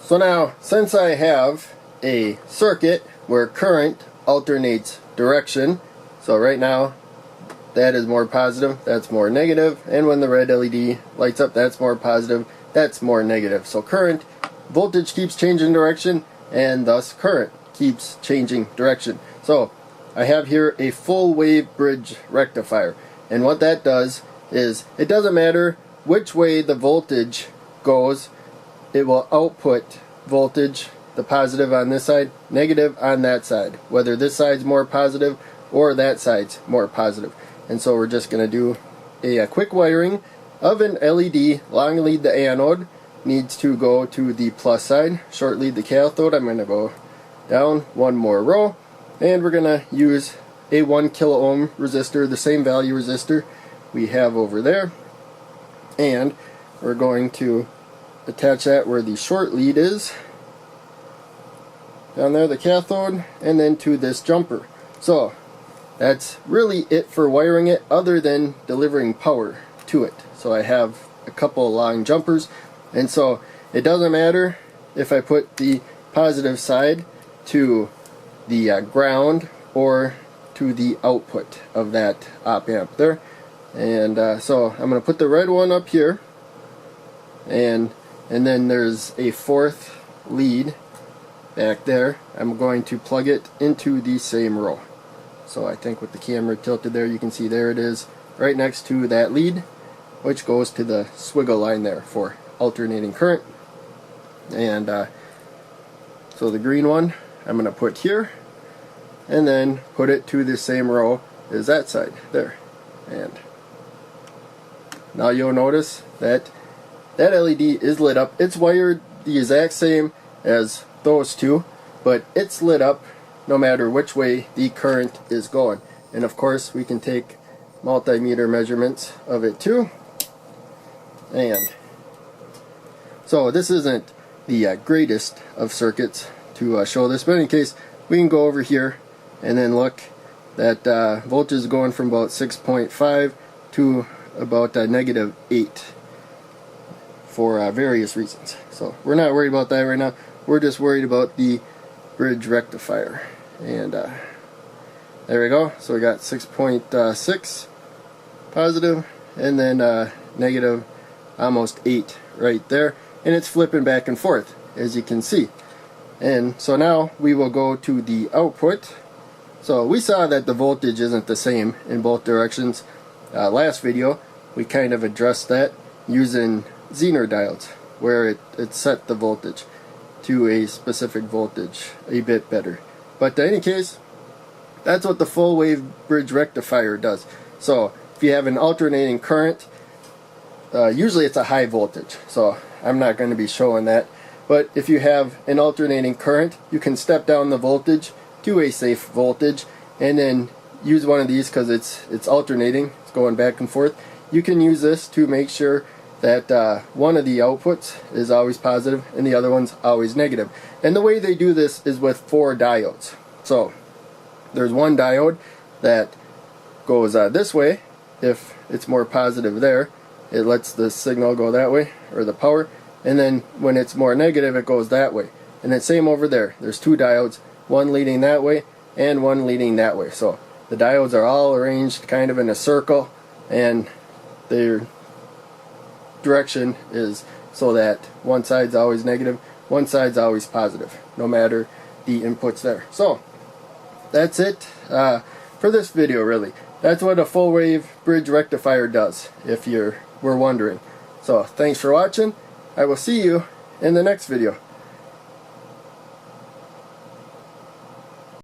So now, since I have a circuit where current alternates direction, so right now that is more positive, that's more negative, and when the red LED lights up, that's more positive, that's more negative. So current, voltage keeps changing direction, and thus current keeps changing direction. So I have here a full wave bridge rectifier, and what that does is it doesn't matter which way the voltage goes, it will output voltage, the positive on this side, negative on that side, whether this side's more positive or that side's more positive. And so we're just going to do a quick wiring of an LED. Long lead the anode needs to go to the plus side, short lead the cathode. I'm going to go down one more row, and we're going to use a 1 kilo ohm resistor, the same value resistor we have over there, and we're going to attach that where the short lead is, down there the cathode, and then to this jumper. So that's really it for wiring it, other than delivering power to it. So I have a couple of long jumpers, and so it doesn't matter if I put the positive side to the ground or to the output of that op amp there. And so I'm going to put the red one up here, and then there's a fourth lead back there. I'm going to plug it into the same row. So I think with the camera tilted there, you can see there it is, right next to that lead, which goes to the swiggle line there for alternating current. And so the green one I'm going to put here, and then put it to the same row as that side there. And now you'll notice that that LED is lit up. It's wired the exact same as those two, but it's lit up no matter which way the current is going. And of course we can take multimeter measurements of it too. And so this isn't the greatest of circuits to show this, but in case, we can go over here and then look that voltage is going from about 6.5 to about -8 for various reasons. So we're not worried about that right now. We're just worried about the bridge rectifier. And there we go. So we got 6.6 positive, and then negative almost 8 right there. And it's flipping back and forth, as you can see. And so now we will go to the output. So we saw that the voltage isn't the same in both directions. Last video we kind of addressed that using Zener diodes, where it set the voltage to a specific voltage a bit better. But in any case, that's what the full wave bridge rectifier does. So if you have an alternating current, usually it's a high voltage, so I'm not going to be showing that. But if you have an alternating current, you can step down the voltage to a safe voltage, and then use one of these because it's alternating, it's going back and forth. You can use this to make sure that one of the outputs is always positive and the other one's always negative. And the way they do this is with 4 diodes. So there's one diode that goes this way. If it's more positive there, it lets the signal go that way, or the power, and then when it's more negative, it goes that way. And then same over there, there's 2 diodes, one leading that way and one leading that way. So the diodes are all arranged kind of in a circle, and their direction is so that one side's always negative, one side's always positive, no matter the inputs there. So that's it for this video, really. That's what a full wave bridge rectifier does, if you were wondering. So thanks for watching. I will see you in the next video.